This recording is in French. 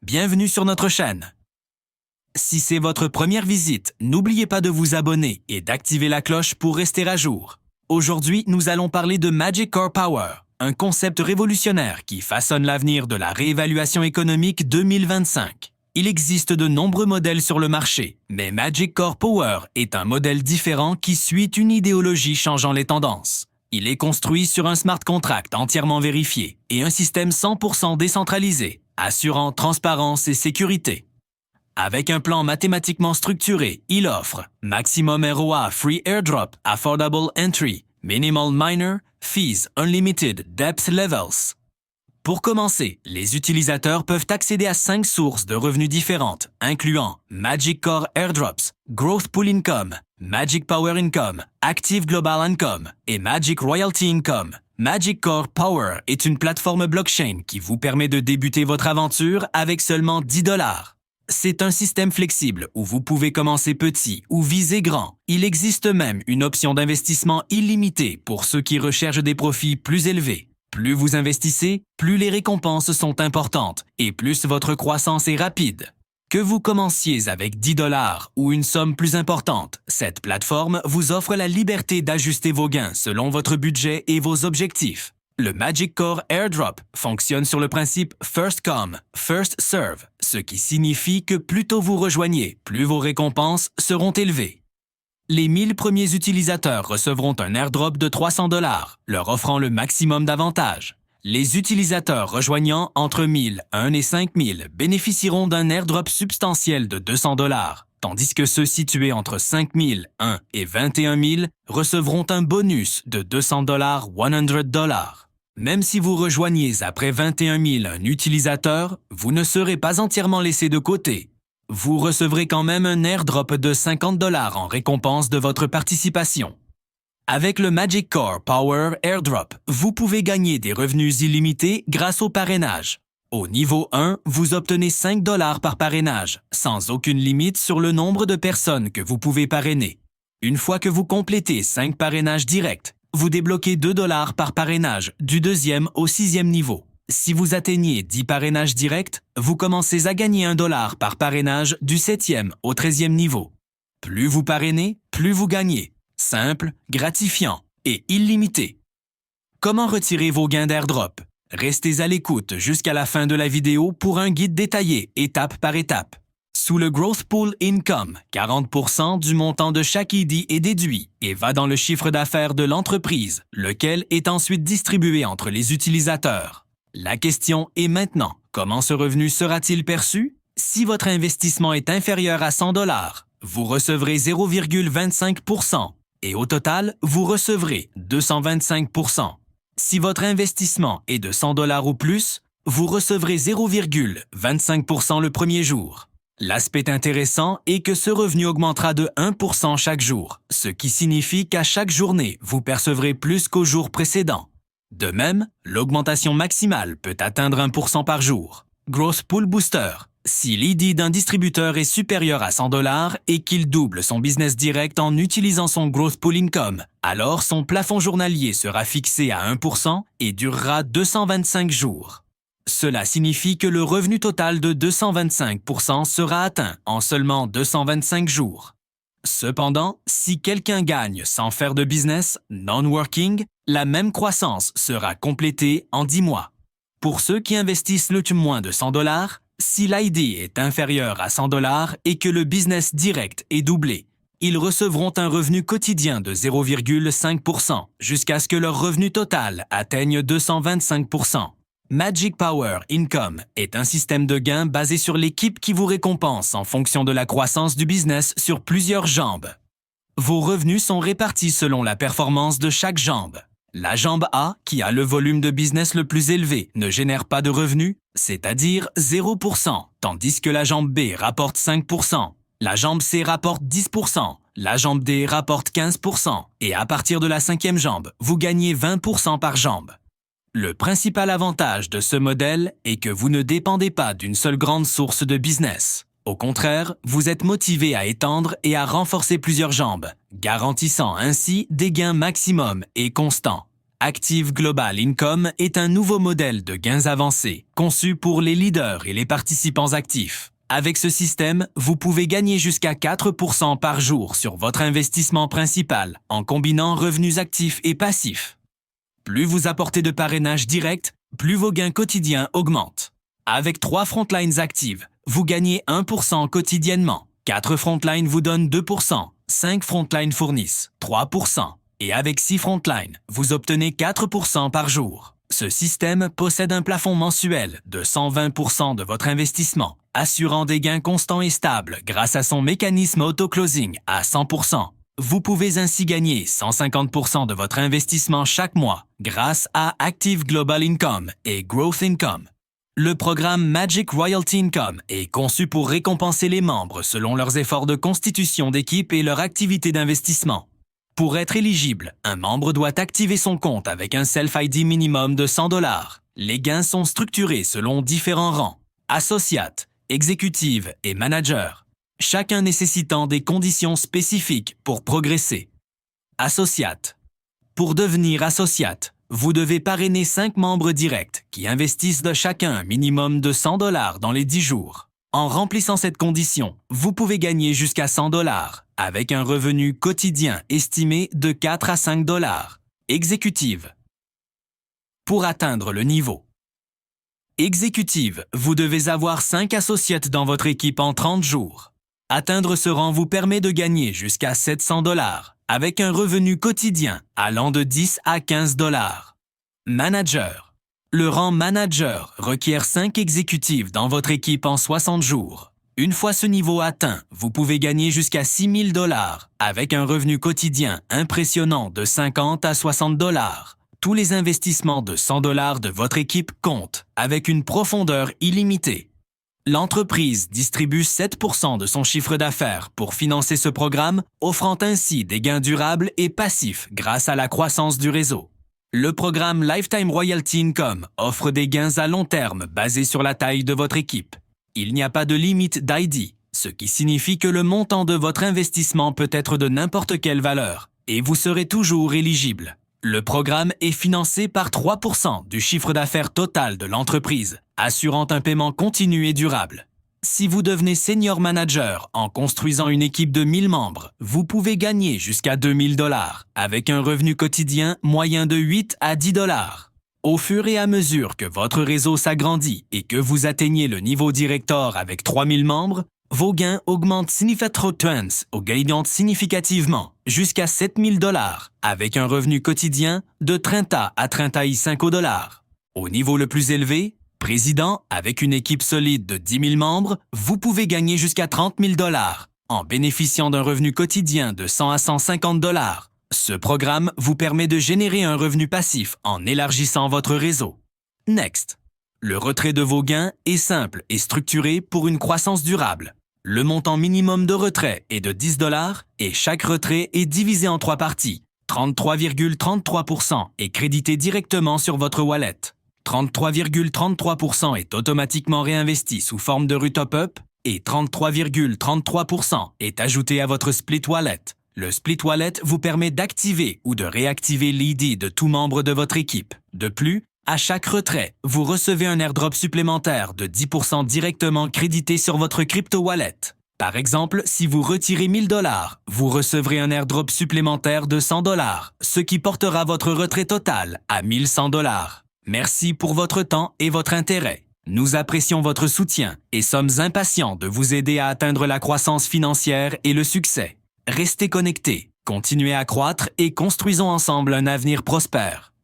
bienvenue sur notre chaîne. Si c'est votre première visite, n'oubliez pas de vous abonner et d'activer la cloche pour rester à jour. Aujourd'hui, nous allons parler de Magic Core Power, un concept révolutionnaire qui façonne l'avenir de la réévaluation économique 2025. Il existe de nombreux modèles sur le marché, mais Magic Core Power est un modèle différent qui suit une idéologie changeant les tendances. Il est construit sur un smart contract entièrement vérifié et un système 100% décentralisé, assurant transparence et sécurité. Avec un plan mathématiquement structuré, il offre Maximum ROA Free Airdrop, Affordable Entry, Minimal Miner, Fees Unlimited Depth Levels. Pour commencer, les utilisateurs peuvent accéder à 5 sources de revenus différentes, incluant Magic Core Airdrops, Growth Pool Income, Magic Power Income, Active Global Income et Magic Royalty Income. Magic Core Power est une plateforme blockchain qui vous permet de débuter votre aventure avec seulement $10. C'est un système flexible où vous pouvez commencer petit ou viser grand. Il existe même une option d'investissement illimitée pour ceux qui recherchent des profits plus élevés. Plus vous investissez, plus les récompenses sont importantes et plus votre croissance est rapide. Que vous commenciez avec $10 ou une somme plus importante, cette plateforme vous offre la liberté d'ajuster vos gains selon votre budget et vos objectifs. Le Magic Core Airdrop fonctionne sur le principe First Come, First Serve, ce qui signifie que plus tôt vous rejoignez, plus vos récompenses seront élevées. Les 1000 premiers utilisateurs recevront un airdrop de $300, leur offrant le maximum d'avantages. Les utilisateurs rejoignant entre 1000, 1 et 5000 bénéficieront d'un airdrop substantiel de $200, tandis que ceux situés entre 5000, 1 et 21 000 recevront un bonus de $200, $100. Même si vous rejoignez après 21 000 un utilisateur, vous ne serez pas entièrement laissé de côté. Vous recevrez quand même un airdrop de $50 en récompense de votre participation. Avec le Magic Core Power Airdrop, vous pouvez gagner des revenus illimités grâce au parrainage. Au niveau 1, vous obtenez $5 par parrainage, sans aucune limite sur le nombre de personnes que vous pouvez parrainer. Une fois que vous complétez 5 parrainages directs, vous débloquez $2 par parrainage du 2e au 6e niveau. Si vous atteignez 10 parrainages directs, vous commencez à gagner $1 par parrainage du 7e au 13e niveau. Plus vous parrainez, plus vous gagnez. Simple, gratifiant et illimité. Comment retirer vos gains d'airdrop? Restez à l'écoute jusqu'à la fin de la vidéo pour un guide détaillé, étape par étape. Sous le Growth Pool Income, 40% du montant de chaque ID est déduit et va dans le chiffre d'affaires de l'entreprise, lequel est ensuite distribué entre les utilisateurs. La question est maintenant, comment ce revenu sera-t-il perçu? Si votre investissement est inférieur à $100, vous recevrez 0,25% et au total, vous recevrez 225%. Si votre investissement est de $100 ou plus, vous recevrez 0,25% le premier jour. L'aspect intéressant est que ce revenu augmentera de 1% chaque jour, ce qui signifie qu'à chaque journée, vous percevrez plus qu'au jour précédent. De même, l'augmentation maximale peut atteindre 1% par jour. Growth Pool Booster. Si l'ID d'un distributeur est supérieur à $100 et qu'il double son business direct en utilisant son Growth Pool Income, alors son plafond journalier sera fixé à 1% et durera 225 jours. Cela signifie que le revenu total de 225% sera atteint en seulement 225 jours. Cependant, si quelqu'un gagne sans faire de business, non-working, la même croissance sera complétée en 10 mois. Pour ceux qui investissent le moins de $100, si l'ID est inférieur à $100 et que le business direct est doublé, ils recevront un revenu quotidien de 0,5% jusqu'à ce que leur revenu total atteigne 225%. Magic Power Income est un système de gains basé sur l'équipe qui vous récompense en fonction de la croissance du business sur plusieurs jambes. Vos revenus sont répartis selon la performance de chaque jambe. La jambe A, qui a le volume de business le plus élevé, ne génère pas de revenus, c'est-à-dire 0%, tandis que la jambe B rapporte 5%. La jambe C rapporte 10%, la jambe D rapporte 15%, et à partir de la 5e jambe, vous gagnez 20% par jambe. Le principal avantage de ce modèle est que vous ne dépendez pas d'une seule grande source de business. Au contraire, vous êtes motivé à étendre et à renforcer plusieurs jambes, garantissant ainsi des gains maximum et constants. Active Global Income est un nouveau modèle de gains avancés, conçu pour les leaders et les participants actifs. Avec ce système, vous pouvez gagner jusqu'à 4% par jour sur votre investissement principal en combinant revenus actifs et passifs. Plus vous apportez de parrainage direct, plus vos gains quotidiens augmentent. Avec 3 frontlines actives, vous gagnez 1% quotidiennement. 4 frontlines vous donnent 2%, 5 frontlines fournissent 3%, et avec 6 frontlines, vous obtenez 4% par jour. Ce système possède un plafond mensuel de 120% de votre investissement, assurant des gains constants et stables grâce à son mécanisme auto-closing à 100%. Vous pouvez ainsi gagner 150% de votre investissement chaque mois grâce à Active Global Income et Growth Income. Le programme Magic Royalty Income est conçu pour récompenser les membres selon leurs efforts de constitution d'équipe et leur activité d'investissement. Pour être éligible, un membre doit activer son compte avec un Self-ID minimum de $100. Les gains sont structurés selon différents rangs, associate, exécutive et manager, chacun nécessitant des conditions spécifiques pour progresser. Associate. Pour devenir associate, vous devez parrainer 5 membres directs qui investissent de chacun un minimum de $100 dans les 10 jours. En remplissant cette condition, vous pouvez gagner jusqu'à $100 avec un revenu quotidien estimé de 4 à 5 $. Exécutive. Pour atteindre le niveau. Exécutive, vous devez avoir 5 associates dans votre équipe en 30 jours. Atteindre ce rang vous permet de gagner jusqu'à $700 avec un revenu quotidien allant de 10 à 15 $. Manager. Le rang manager requiert 5 exécutifs dans votre équipe en 60 jours. Une fois ce niveau atteint, vous pouvez gagner jusqu'à $6 000 avec un revenu quotidien impressionnant de 50 à 60 $. Tous les investissements de $100 de votre équipe comptent avec une profondeur illimitée. L'entreprise distribue 7% de son chiffre d'affaires pour financer ce programme, offrant ainsi des gains durables et passifs grâce à la croissance du réseau. Le programme Lifetime Royalty Income offre des gains à long terme basés sur la taille de votre équipe. Il n'y a pas de limite d'ID, ce qui signifie que le montant de votre investissement peut être de n'importe quelle valeur, et vous serez toujours éligible. Le programme est financé par 3% du chiffre d'affaires total de l'entreprise, assurant un paiement continu et durable. Si vous devenez senior manager en construisant une équipe de 1000 membres, vous pouvez gagner jusqu'à $2 000 avec un revenu quotidien moyen de 8 à 10 $. Au fur et à mesure que votre réseau s'agrandit et que vous atteignez le niveau directeur avec 3000 membres, vos gains augmentent significativement jusqu'à $7 000 avec un revenu quotidien de 30 à 35 $. Au niveau le plus élevé, président, avec une équipe solide de 10 000 membres, vous pouvez gagner jusqu'à $30 000 en bénéficiant d'un revenu quotidien de 100 à 150 $. Ce programme vous permet de générer un revenu passif en élargissant votre réseau. Next. Le retrait de vos gains est simple et structuré pour une croissance durable. Le montant minimum de retrait est de $10 et chaque retrait est divisé en 3 parties. 33,33% est crédité directement sur votre wallet. 33,33% est automatiquement réinvesti sous forme de top-up et 33,33% est ajouté à votre split wallet. Le split wallet vous permet d'activer ou de réactiver l'ID de tout membre de votre équipe. De plus, à chaque retrait, vous recevez un airdrop supplémentaire de 10% directement crédité sur votre crypto wallet. Par exemple, si vous retirez $1000, vous recevrez un airdrop supplémentaire de $100, ce qui portera votre retrait total à $1100. Merci pour votre temps et votre intérêt. Nous apprécions votre soutien et sommes impatients de vous aider à atteindre la croissance financière et le succès. Restez connectés, continuez à croître et construisons ensemble un avenir prospère.